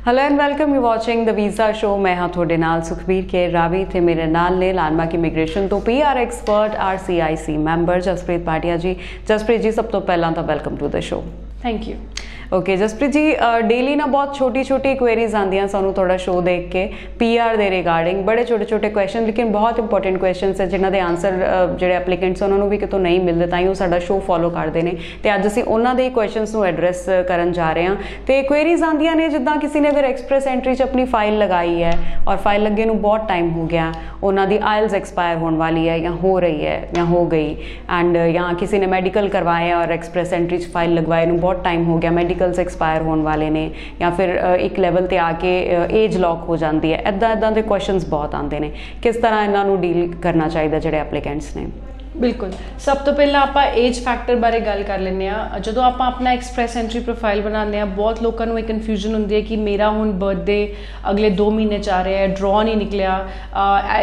Hello and welcome you watching the visa show. मैं हाँ थोड़े नाल सुखबीर के रावी थे मेरे नाल ने लैंडमार्क इमिग्रेशन तो PR expert RCIC member Jaspreet Bhatia ji. Jaspreet ji सब तो पहला तो welcome to the show. Thank you. Okay Jaspreet ji, daily ना बहुत छोटी छोटी क्वेरीज आंदियां सानू थोड़ा शो देख के PR ਦੇ ਰਿਗਾਰਡਿੰਗ बड़े छोटे छोटे क्वेश्चन लेकिन बहुत इंपॉर्टेंट क्वेश्चन है जिन्हों के आंसर ਜਿਹੜੇ ਐਪਲੀਕੈਂਟਸ ਉਹਨਾਂ ਨੂੰ ਵੀ ਕਿਤੋਂ ਨਹੀਂ ਮਿਲਦੇ ਤਾਂ ਹੀ ਉਹ ਸਾਡਾ ਸ਼ੋ ਫੋਲੋ ਕਰਦੇ ਨੇ ਤੇ ਅੱਜ ਅਸੀਂ ਉਹਨਾਂ ਦੇ ਕੁਐਸਚਨਸ ਨੂੰ ਐਡਰੈਸ ਕਰਨ ਜਾ ਰਹੇ ਹਾਂ ਤੇ ਕੁਐਰੀਜ਼ ਆਂਦੀਆਂ ਨੇ ਜਿੱਦਾਂ ਕਿਸੇ ਨੇ ਅਗਰ ਐਕਸਪ੍ਰੈਸ ਐਂਟਰੀ 'ਚ ਆਪਣੀ ਫਾਈਲ ਲਗਾਈ ਹੈ ਔਰ ਫਾਈਲ ਲੱਗੇ ਨੂੰ ਬਹੁਤ ਟਾਈਮ ਹੋ ਗਿਆ, ਉਹਨਾਂ ਦੀ ਆਇਲਸ ਐਕਸਪਾਇਰ ਹੋਣ ਵਾਲੀ ਹੈ ਜਾਂ ਹੋ ਰਹੀ ਹੈ ਜਾਂ ਹੋ ਗਈ ਐਂਡ ਜਾਂ ਕਿਸੇ ਨੇ ਮੈਡੀਕਲ ਕਰਵਾਇਆ ਔਰ ਐਕਸਪ੍ਰੈਸ ਐਂਟਰੀ 'ਚ ਫਾਈਲ ਲਗਵਾਏ ਨੂੰ ਬਹੁਤ ਟਾइम हो गया, मैडिकल्स एक्सपायर होने वाले ने या फिर एक लैवल ते आके एज लॉक हो जाती है, इदा के क्वेश्चनस बहुत आते हैं। किस तरह इन्हों डील करना चाहिए जोड़े एप्लीकेंट्स ने? बिल्कुल, सब तो पहला आप एज फैक्टर बारे गल कर लें। जो आप अपना एक्सप्रैस एंट्री प्रोफाइल बनाने बहुत लोगों को एक कन्फ्यूजन होंगी है कि मेरा हुण बर्थडे अगले 2 महीने आ रहा है, ड्रॉ नहीं निकलिया।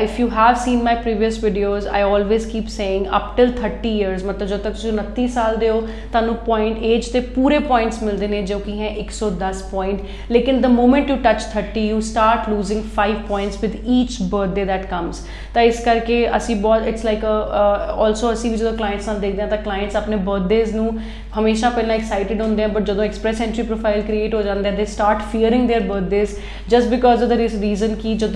If you have seen my previous videos I always keep saying up till 30 years, मतलब जब तक 29 साल दे हो तुहानू पॉइंट एज के पूरे पॉइंट्स मिलते हैं जो कि हैं 110 पॉइंट, लेकिन the moment you touch 30 you start losing 5 points with each birthday that comes. तो इस करके असी बहुत इट्स लाइक ऑल्सो असी भी जो क्लाइंट्स नाल देखते हैं तो क्लाइंट्स अपने बर्थडेज नू हमेशा पहला एक्साइटेड होंगे हैं, बट जो एक्सप्रैस एंट्री प्रोफाइल क्रिएट हो जाता है they start fearing their birthdays just because of the reason कि जो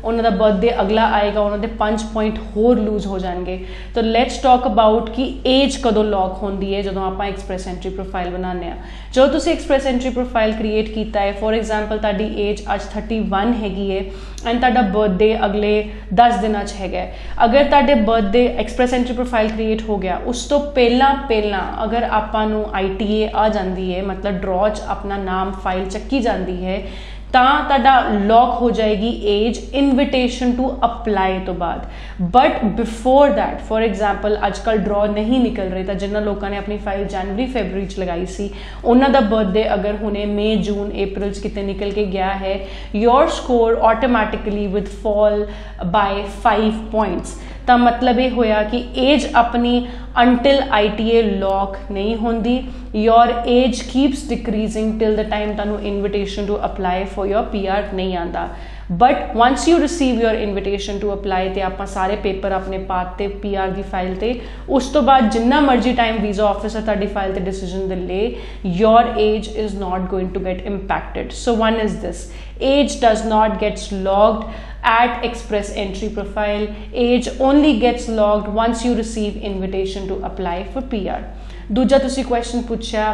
उन्होंने बर्थडे अगला आएगा उन्होंने 5 पॉइंट होर लूज हो जाएंगे। तो लेट्स टॉक अबाउट कि एज कदों लॉक होंदी है जो आप एक्सप्रैस एंट्री प्रोफाइल बनाने। जो तुसी एक्सप्रैस एंट्री प्रोफाइल क्रिएट किया है, फॉर एग्जाम्पल ताड़ी एज अज 31 हैगी है एंड ताड़ा बर्थडे अगले 10 दिन है, अगर ताड़े birthday express entry profile create हो गया उस तो पहला अगर आपां नू ITA आ जाती है, मतलब ड्रॉ च अपना नाम फाइल चक्की जाती है ताड़ा लॉक हो जाएगी एज इनविटेशन टू अप्लाई तो बाद। But before that for example अजकल ड्रॉ नहीं निकल रही, तो जिन्होंने लोगों ने अपनी फाइल जनवरी फरवरी च लगाई सी उन्हों का बर्थडे अगर हुणे मई जून अप्रैल कितने निकल के गया है, your score automatically with fall bye 5 points. तो मतलब ये होया कि एज अपनी अंटिल ITA लॉक नहीं होंदी, your age keeps decreasing till the time तुहानू invitation to apply for your PR नहीं आता। But once you receive your invitation to apply तो आप सारे पेपर अपने पाते PR की फाइल ते, उस तो बाद जिन्ना मर्जी टाइम वीज़ा ऑफिसर तुहाडी फाइल ते डिसीजन दे ले, your age is not going to get impacted. So one is this, age does not gets logged at express entry profile, age only gets logged once you receive invitation to apply for PR। दूजा तुसी question पूछा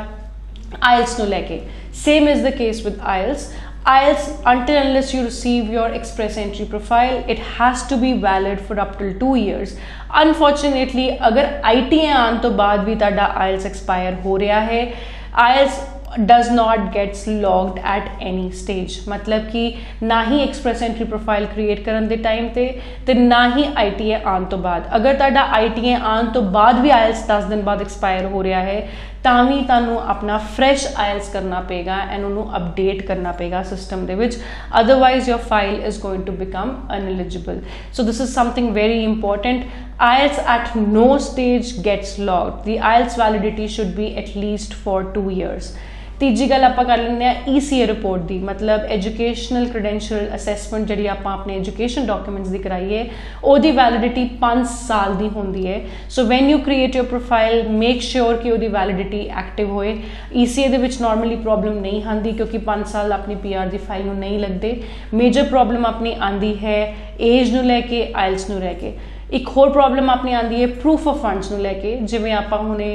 IELTS नू लेके, same is the case with IELTS until unless you receive your express entry profile it has to be valid for up till 2 years। Unfortunately अगर ITA आने तो बाद भी ताड़ा IELTS एक्सपायर हो रहा है, IELTS does not gets logged at any stage, मतलब कि ना ही एक्सप्रैस एंट्री प्रोफाइल क्रिएट करन दे टाइम ते ना ही ITA आने तो बाद। अगर ताड़ा ITA आने तो बाद भी IELTS 10 दिन बाद एक्सपायर हो रहा है तावी तुहानू अपना फ्रैश IELTS करना पेगा एंड उन्होंने अपडेट करना पेगा सिस्टम दे विच, otherwise your file is going to become ineligible. So this is something very important. IELTS at no stage gets logged, the IELTS validity should be at least for 2 years। तीजी गल आप कर लें ECA report की, मतलब educational credential assessment जी आप अपने education documents की कराई है ओदी वैलिडिटी 5 साल की होंगी है। So when you create your profile make sure कि ओदी वैलिडिटी एक्टिव होए। ECA दे विच नॉर्मली प्रॉब्लम नहीं आती क्योंकि 5 साल अपनी PR की फाइल में नहीं लगते। मेजर प्रॉब्लम अपनी आती है एज नू लैके IELTS नू लैके। एक होर प्रॉब्लम अपनी आती है प्रूफ ऑफ फंड्स नू लैके, जिवें आप हुणे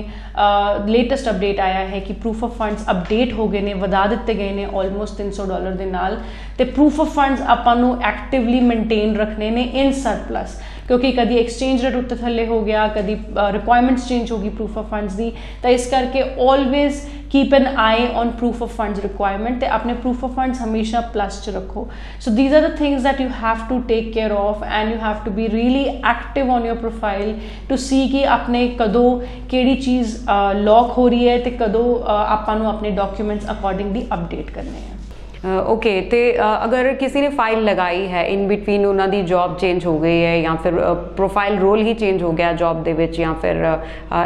लेटेस्ट अपडेट आया है कि प्रूफ ऑफ फंड्स अपडेट हो गए ने, वधा दिते गए ने ऑलमोस्ट $300 दे नाल, ते प्रूफ ऑफ फंड्स आपां नू एक्टिवली मेनटेन रखने ने इन सरप्लस, क्योंकि कभी एक्सचेंज रेट उत्ते थल्ले हो गया, कभी रिक्वायरमेंट्स चेंज होगी प्रूफ ऑफ फंड्स की, तो इस करके always keep an eye on proof of funds requirement, तो अपने प्रूफ ऑफ फंड्स हमेशा प्लस च रखो। So these are the things that you have to take care of and you have to be really active on your profile to see कि अपने कदों केड़ी चीज़ lock हो रही है तो कदों आपां नू अपने डॉक्यूमेंट्स अकॉर्डिंगली अपडेट करने हैं। ओके तो अगर किसी ने फाइल लगाई है इन बिटवीन उन्होंने जॉब चेंज हो गई है या फिर प्रोफाइल रोल ही चेंज हो गया जॉब दे विच या फिर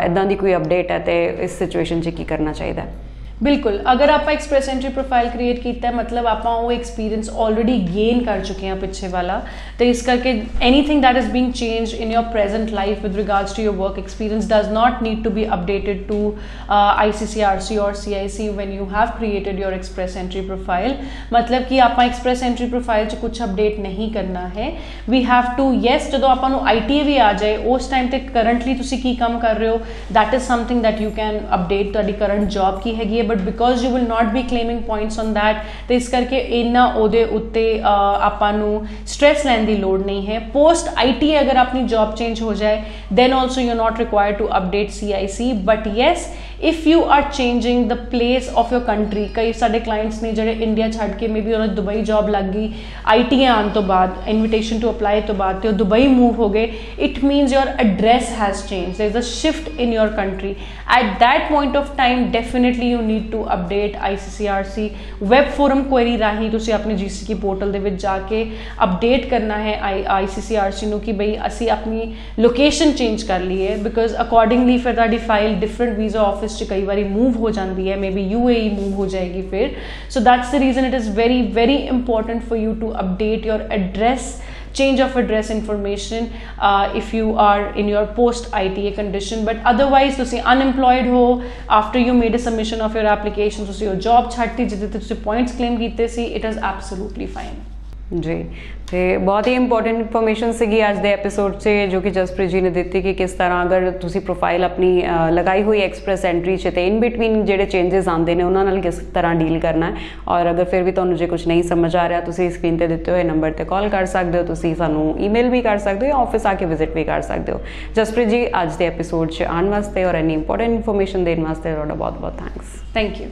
इदां दी कोई अपडेट है तो इस सिचुएशन च की करना चाहिए? बिल्कुल, अगर आप एक्सप्रेस एंट्री प्रोफाइल क्रिएट किया है मतलब आप वो एक्सपीरियंस ऑलरेडी गेन कर चुके हैं पिछे वाला, तो इस करके anything that is being change in your present life with regards to your work experience does not need to be updated to ICCRC और CIC when you have created your express entry profile. मतलब कि आप express entry profile च कुछ update नहीं करना है। We have to yes जो आप ITA भी आ जाए उस टाइम ते करंटली तुसी की काम कर रहे हो that is something that you can update, तुहाडी करंट जॉब की हैगी है, but because you will not be claiming points on that, तो इस करके इन्ना ਉਹਦੇ ਉੱਤੇ ਆਪਾਂ ਨੂੰ स्ट्रेस ਲੈਣ ਦੀ ਲੋੜ नहीं है। पोस्ट ITA अगर अपनी जॉब चेंज हो जाए then also you're not required to update CIC, but yes if you are changing the place of your country, कई साडे clients ने ਜਿਹੜੇ इंडिया ਛੱਡ ਕੇ मे बी उन्हें दुबई जॉब लग गई ITA आने तो बाद, invitation to apply तो बाद, तो दुबई मूव हो गए, it means your address has changed, there is a shift in your country, at that point of time definitely you need to update ICCRC web forum query राही तुसी अपने GCK portal दे विच जाके update करना है ICCRC ਨੂੰ कि बई असी अपनी लोकेशन चेंज कर ली है, बिकॉज अकॉर्डिंगली फिर तुहाडी फाइल डिफरेंट वीज़ा ऑफिस च कई बारी मूव हो जाती है, मे बी UAE मूव हो जाएगी फिर। So that's the reason it is very very important for you to update your address, change of address information if you are in your post ITA condition, but otherwise तुसी unemployed हो after you made a submission of your application, तुसी your job छाटी जिते तुसी points claim कीते सी, it is absolutely fine। जी, तो बहुत ही important information सीगी अज दे episode से जो कि जसप्रीत जी ने दी कि किस तरह अगर तुसी प्रोफाइल अपनी लगाई हुई एक्सप्रैस एंट्री च ते इन बिटवीन जेडे चेंजेस आते हैं उन्होंने किस तरह डील करना है, और अगर फिर भी तुहानू जे कुछ नहीं समझ आ रहा तुसी स्क्रीन पर दिते हुए नंबर पर कॉल कर सकते हो, तुसी सानू ईमेल भी कर सकते हो या ऑफिस आके विजिट भी कर सकते हो। जसप्रीत जी अज दे एपीसोड च आने वास्ते और इन्नी इंपॉर्टेंट इन्फॉर्मेशन देने वास्ते तुहाडा बहुत बहुत थैंक्स। Thank you.